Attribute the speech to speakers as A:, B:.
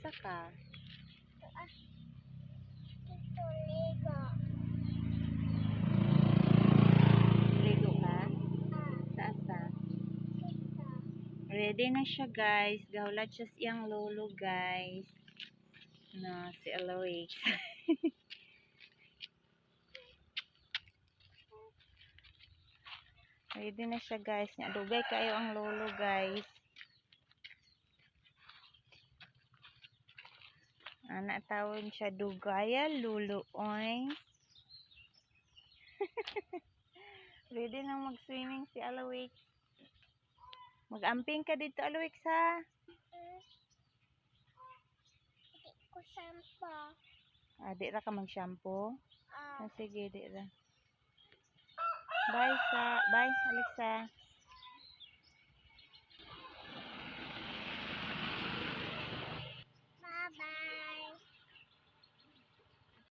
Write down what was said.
A: Asa ka?
B: Ito, Lego.
A: Ligo ka?
B: Ah,
A: Sa asa?
B: ito.
A: Ready na siya guys. Gahulat siya siyang lolo guys. Na si Aloy. Ready na siya guys. Dugay kayo ang lolo guys. Anak tawon siya dugaya lolo oy. Ready na mag-swimming si Aloy. Mag-amping ka dito Aloy ha.
B: Hindi ko sampo.
A: Di ra ka mag-shampoo.
B: Ah.
A: Sige, di ra. Bye Alexa.